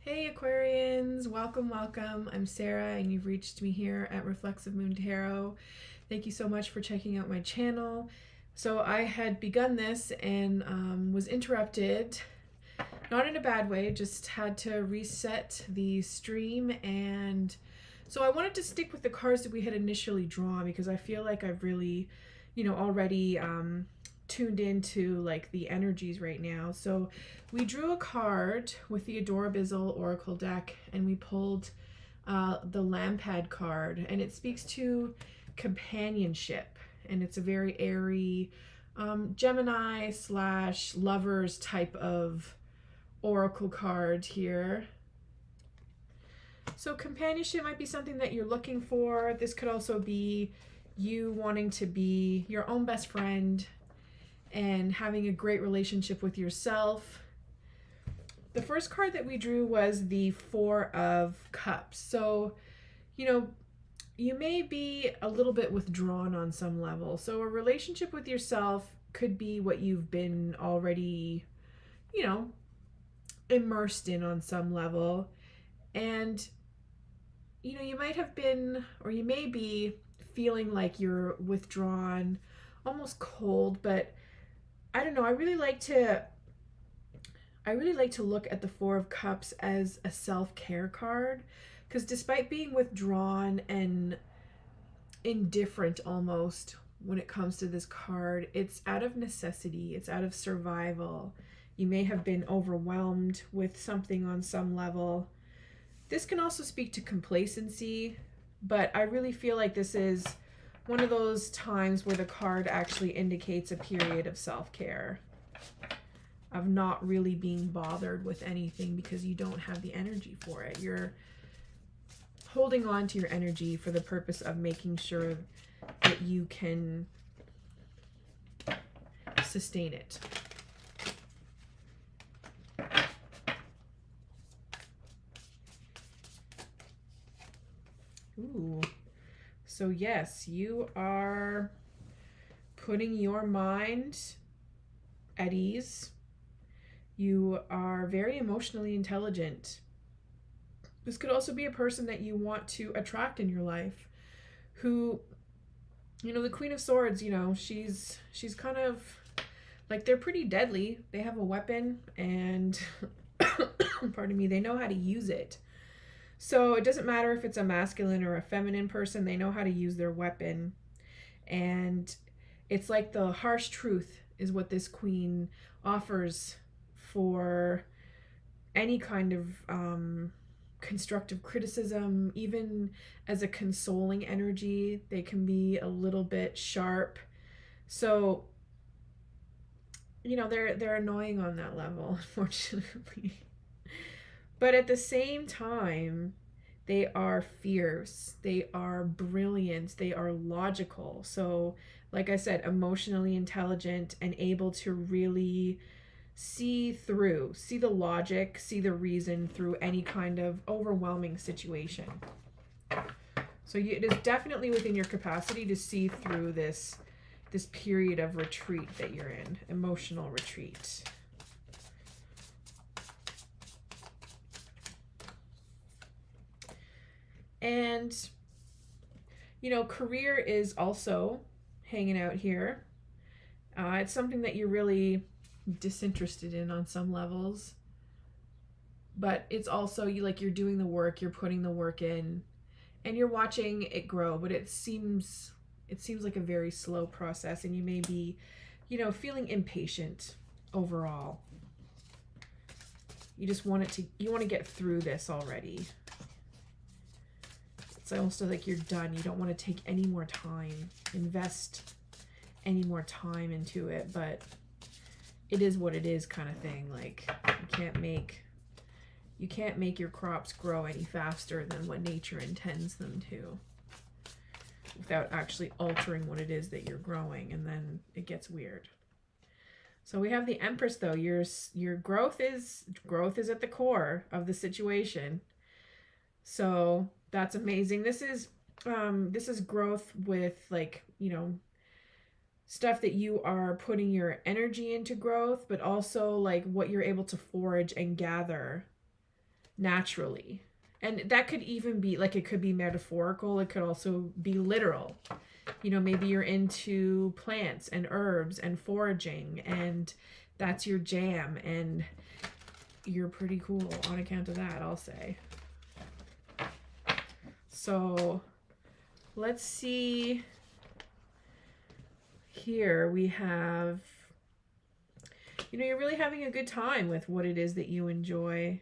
Hey Aquarians, welcome, welcome. I'm Sarah and you've reached me here at Reflexive Moon Tarot. Thank you so much for checking out my channel. So I had begun this and was interrupted, not in a bad way, just had to reset the stream, and so I wanted to stick with the cards that we had initially drawn because I feel like I've really, already tuned into like the energies right now. So we drew a card with the Adorabizzle Oracle deck and we pulled the Lampad card, and it speaks to companionship, and it's a very airy Gemini slash lovers type of oracle card here. So companionship might be something that you're looking for. This could also be you wanting to be your own best friend and having a great relationship with yourself. The first card that we drew was the Four of Cups. So, you may be a little bit withdrawn on some level. So a relationship with yourself could be what you've been already, immersed in on some level. And, you might have been, or you may be feeling like you're withdrawn, almost cold, but I don't know. I really like to look at the Four of Cups as a self-care card, because despite being withdrawn and indifferent almost when it comes to this card, it's out of necessity, it's out of survival. You may have been overwhelmed with something on some level. This can also speak to complacency, but I really feel like this is one of those times where the card actually indicates a period of self-care, of not really being bothered with anything because you don't have the energy for it. You're holding on to your energy for the purpose of making sure that you can sustain it. Ooh. So yes, you are putting your mind at ease. You are very emotionally intelligent. This could also be a person that you want to attract in your life who, the Queen of Swords, she's kind of like, they're pretty deadly. They have a weapon and pardon me, they know how to use it. So it doesn't matter if it's a masculine or a feminine person, they know how to use their weapon. And it's like the harsh truth is what this queen offers for any kind of constructive criticism. Even as a consoling energy, they can be a little bit sharp. So, they're annoying on that level, unfortunately. But at the same time, they are fierce, they are brilliant, they are logical. So, like I said, emotionally intelligent and able to really see the logic, see the reason through any kind of overwhelming situation. So it is definitely within your capacity to see through this period of retreat that you're in, emotional retreat. And, career is also hanging out here. It's something that you're really disinterested in on some levels. But it's also, you're doing the work, you're putting the work in, and you're watching it grow. But it seems like a very slow process, and you may be, feeling impatient overall. You just want you want to get through this already. It's almost like you're done. You don't want to take any more time, invest any more time into it, but it is what it is kind of thing. Like, you can't make your crops grow any faster than what nature intends them to without actually altering what it is that you're growing, and then it gets weird. So we have the Empress, though. Your growth is at the core of the situation. So that's amazing. This is growth with, like, stuff that you are putting your energy into growth, but also like what you're able to forage and gather naturally. And that could even be like, it could be metaphorical. It could also be literal. You know, maybe you're into plants and herbs and foraging, and that's your jam, and you're pretty cool on account of that, I'll say. So let's see. Here we have, you know, you're really having a good time with what it is that you enjoy.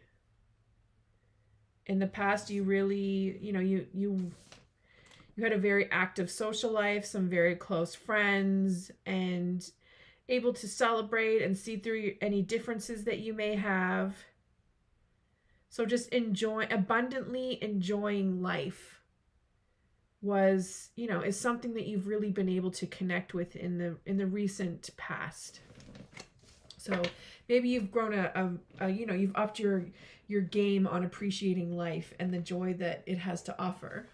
In the past, you really, you know, you had a very active social life, some very close friends, and able to celebrate and see through any differences that you may have. So just abundantly enjoying life was, you know, is something that you've really been able to connect with in the recent past. So maybe you've grown you know, you've upped your game on appreciating life and the joy that it has to offer.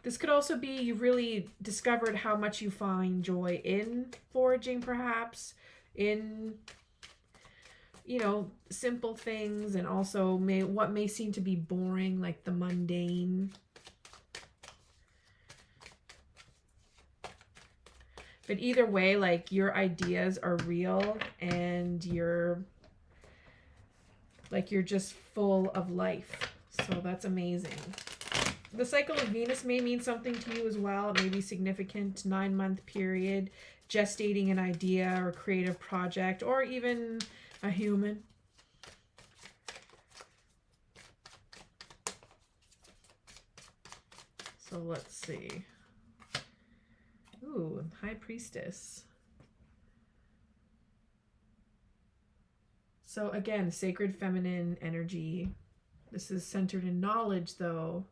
This could also be you've really discovered how much you find joy in foraging, perhaps, in, you know, simple things, and also what may seem to be boring, like the mundane. But either way, like, your ideas are real, and you're just full of life. So that's amazing. The cycle of Venus may mean something to you as well. It may be significant, 9-month period, gestating an idea or creative project, or even a human. So let's see. Ooh, High Priestess. So again, sacred feminine energy. This is centered in knowledge, though,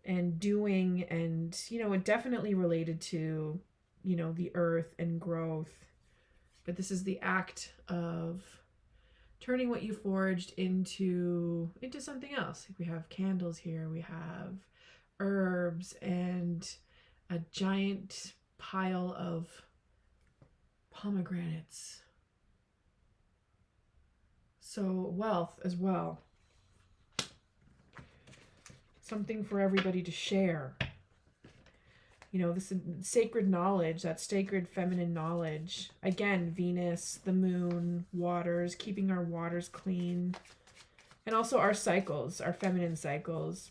and doing, and, you know, it definitely related to, you know, the earth and growth. But this is the act of turning what you foraged into something else. We have candles here, we have herbs, and a giant pile of pomegranates. So wealth as well. Something for everybody to share. You know, this is sacred knowledge, that sacred feminine knowledge. Again, Venus, the moon, waters, keeping our waters clean. And also our cycles, our feminine cycles.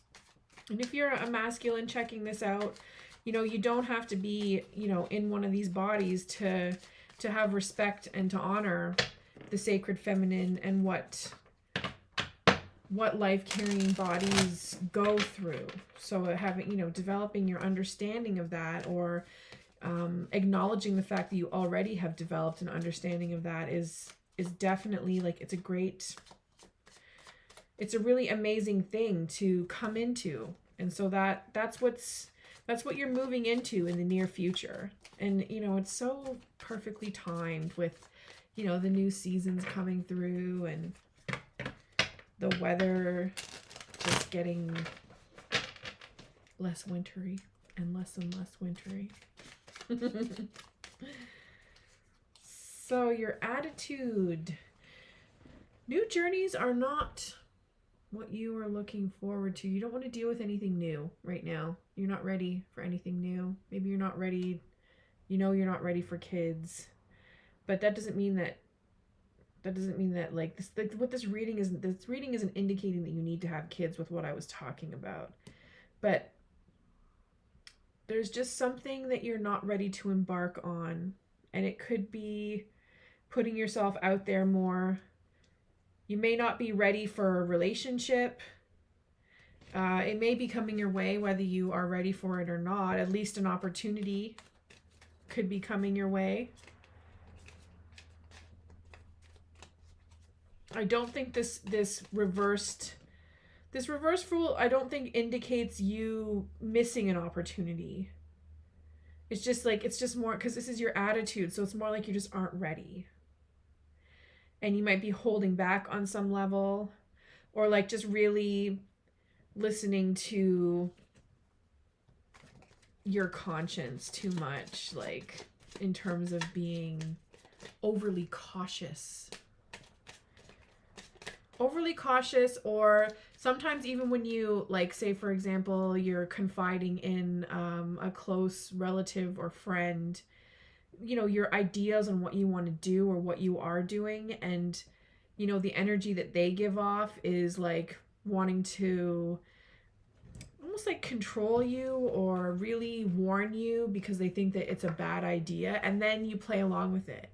And if you're a masculine checking this out, you know, you don't have to be, you know, in one of these bodies to have respect and to honor the sacred feminine and what life-carrying bodies go through. So having, you know, developing your understanding of that, or acknowledging the fact that you already have developed an understanding of that is definitely, like, it's a really amazing thing to come into. And so that's what you're moving into in the near future. And, you know, it's so perfectly timed with, you know, the new seasons coming through, and the weather just getting less wintry and less wintry. So your attitude. New journeys are not what you are looking forward to. You don't want to deal with anything new right now. You're not ready for anything new. Maybe you're not ready, you know, you're not ready for kids. But that doesn't mean that like this, like, what this reading isn't indicating that you need to have kids with what I was talking about. But there's just something that you're not ready to embark on, and it could be putting yourself out there more. You may not be ready for a relationship. It may be coming your way, whether you are ready for it or not. At least an opportunity could be coming your way. I don't think this reversed rule, I don't think indicates you missing an opportunity. It's just more because this is your attitude, so it's more like you just aren't ready. And you might be holding back on some level, or like just really listening to your conscience too much, like in terms of being overly cautious. Overly cautious, or sometimes even when you, like, say, for example, you're confiding in a close relative or friend, you know, your ideas on what you want to do or what you are doing, and, you know, the energy that they give off is like wanting to almost like control you or really warn you because they think that it's a bad idea, and then you play along with it.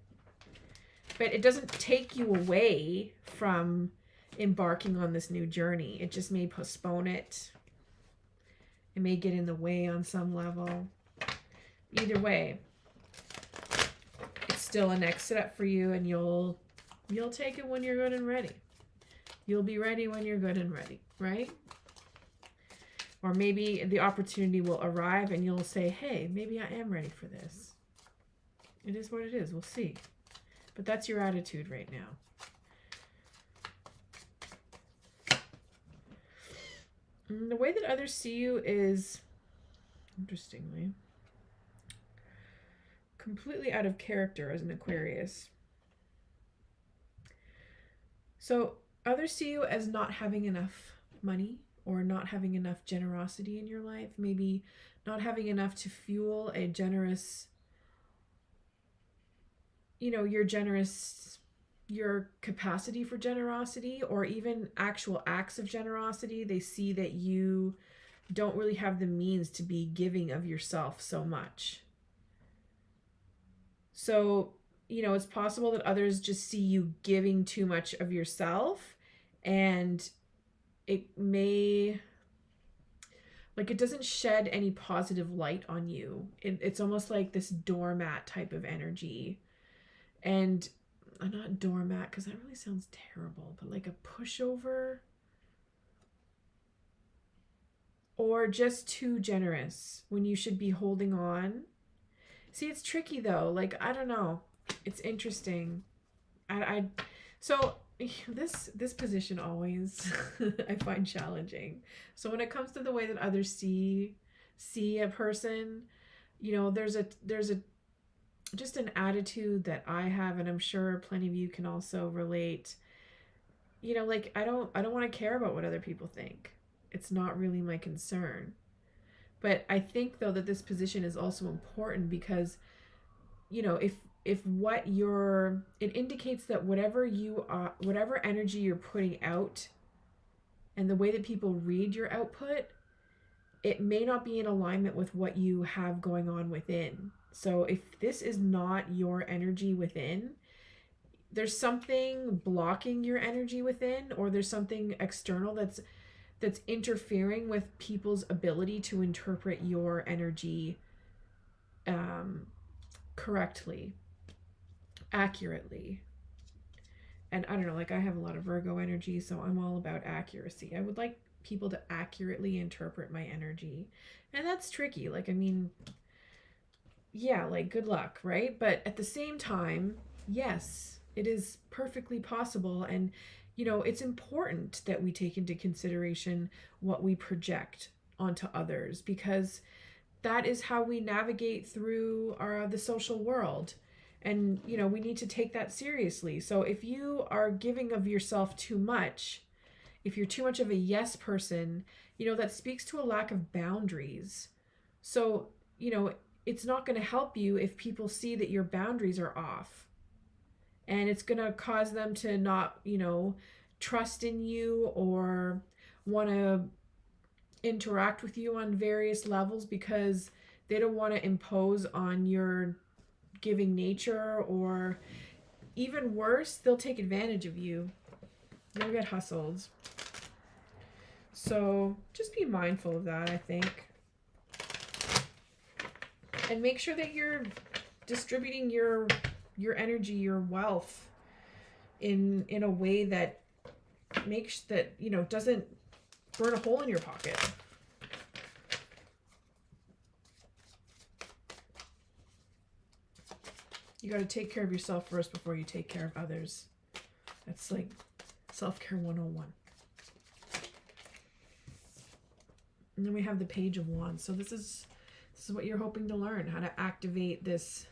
But it doesn't take you away from embarking on this new journey. It just may postpone it. It may get in the way on some level. Either way, it's still a next step for you, and you'll take it when you're good and ready. You'll be ready when you're good and ready, right? Or maybe the opportunity will arrive and you'll say, hey, maybe I am ready for this. It is what it is. We'll see. But that's your attitude right now. And the way that others see you is, interestingly, completely out of character as an Aquarius. So others see you as not having enough money, or not having enough generosity in your life, maybe not having enough to fuel a generous, you know, your capacity for generosity, or even actual acts of generosity. They see that you don't really have the means to be giving of yourself so much. So, you know, it's possible that others just see you giving too much of yourself, and it may, like, it doesn't shed any positive light on you. It's almost like this doormat type of energy. And not doormat, because that really sounds terrible, but like a pushover, or just too generous when you should be holding on. See, it's tricky though. Like, I don't know. It's interesting. So this position always I find challenging. So when it comes to the way that others see a person, you know, there's a just an attitude that I have, and I'm sure plenty of you can also relate. You know, like, I don't want to care about what other people think. It's not really my concern. But I think though that this position is also important because, you know, if it indicates that whatever energy you're putting out and the way that people read your output, it may not be in alignment with what you have going on within. So if this is not your energy within, there's something blocking your energy within, or there's something external that's interfering with people's ability to interpret your energy correctly, accurately. And I don't know, like, I have a lot of Virgo energy, so I'm all about accuracy. I would like people to accurately interpret my energy. And that's tricky. Like, I mean, yeah, like, good luck, right? But at the same time, yes, it is perfectly possible. And, you know, it's important that we take into consideration what we project onto others, because that is how we navigate through the social world. And, you know, we need to take that seriously. So if you are giving of yourself too much, if you're too much of a yes person, you know, that speaks to a lack of boundaries. So, you know, it's not going to help you if people see that your boundaries are off. And it's going to cause them to not, you know, trust in you or want to interact with you on various levels because they don't want to impose on your giving nature, or even worse, they'll take advantage of you. You'll get hustled. So just be mindful of that, I think. And make sure that you're distributing your energy, your wealth in a way that makes that, you know, doesn't burn a hole in your pocket. You got to take care of yourself first before you take care of others. That's like self-care 101. And then we have the Page of Wands. So this is what you're hoping to learn, how to activate this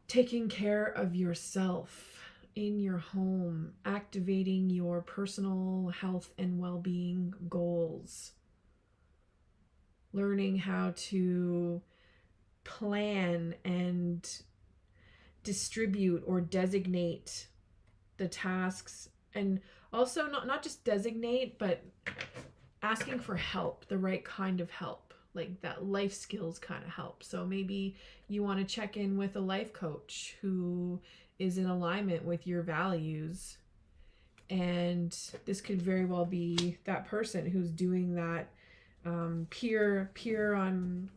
taking care of yourself in your home, activating your personal health and well-being goals, learning how to plan and distribute or designate the tasks, and also not just designate, but asking for help, the right kind of help, like that life skills kind of help. So maybe you want to check in with a life coach who is in alignment with your values, and this could very well be that person who's doing that peer on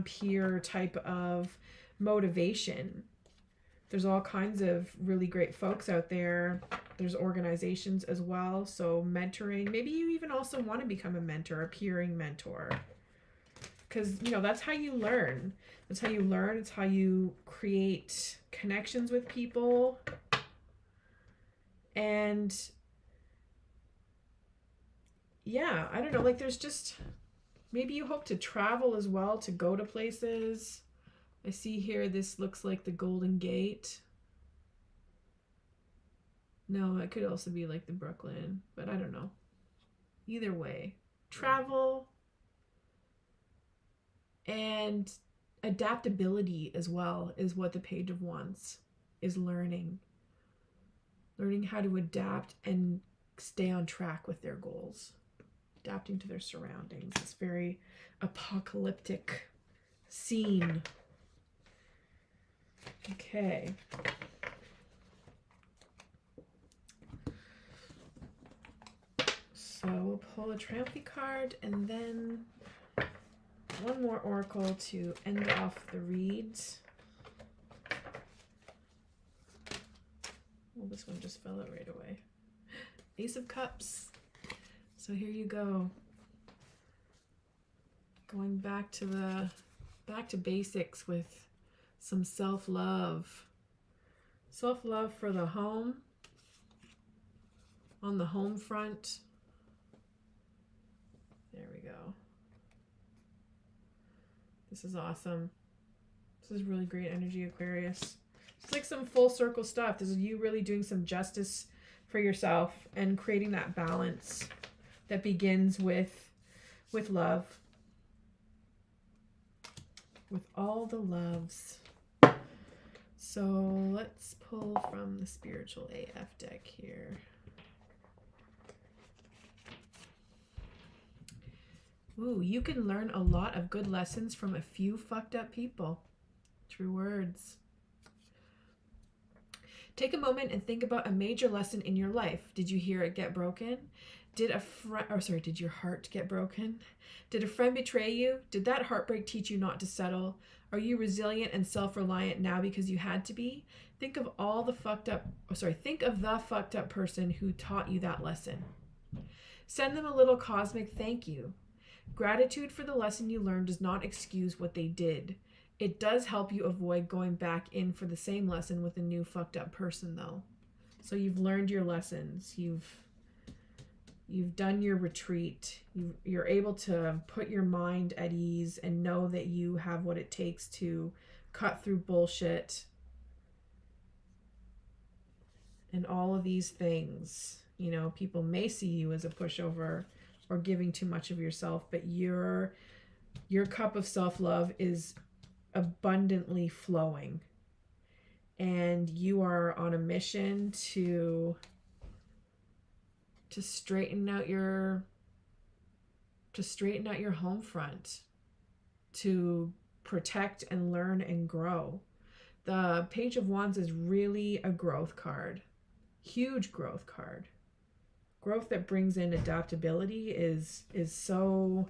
peer type of motivation. There's all kinds of really great folks out there. There's organizations as well. So mentoring, maybe you even also want to become a mentor, a peering mentor. Because, that's how you learn. That's how you learn. It's how you create connections with people. And yeah, I don't know. Like there's just, maybe you hope to travel as well, to go to places. I see here, this looks like the Golden Gate. No, it could also be like the Brooklyn, but I don't know. Either way, travel and adaptability as well is what the Page of Wands is learning. Learning how to adapt and stay on track with their goals. Adapting to their surroundings. It's very apocalyptic scene. Okay. So we'll pull a Triumph card and then one more oracle to end off the reads. Well, this one just fell out right away. Ace of Cups. So here you go. Going back to basics with some self-love. Self-love for the home. On the home front. There we go. This is awesome. This is really great energy, Aquarius. It's like some full circle stuff. This is you really doing some justice for yourself and creating that balance that begins with love. With all the loves. So let's pull from the Spiritual AF deck here. Ooh, you can learn a lot of good lessons from a few fucked up people. True words. Take a moment and think about a major lesson in your life. Did you hear it get broken? Did your heart get broken? Did a friend betray you? Did that heartbreak teach you not to settle? Are you resilient and self-reliant now because you had to be? Think of the fucked up person who taught you that lesson. Send them a little cosmic thank you. Gratitude for the lesson you learned does not excuse what they did. It does help you avoid going back in for the same lesson with a new fucked up person, though. So you've learned your lessons. You've done your retreat. You're able to put your mind at ease and know that you have what it takes to cut through bullshit and all of these things. People may see you as a pushover or giving too much of yourself, but your cup of self-love is abundantly flowing, and you are on a mission to straighten out your home front, to protect and learn and grow. The Page of Wands is really a growth card. Huge growth card. Growth that brings in adaptability is so,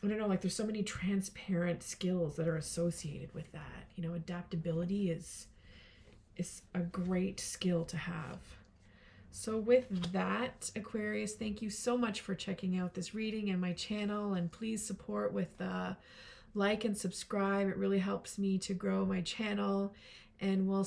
I don't know, like there's so many transparent skills that are associated with that. Adaptability is a great skill to have. So with that, Aquarius, thank you so much for checking out this reading and my channel, and please support with like and subscribe. It really helps me to grow my channel, and we'll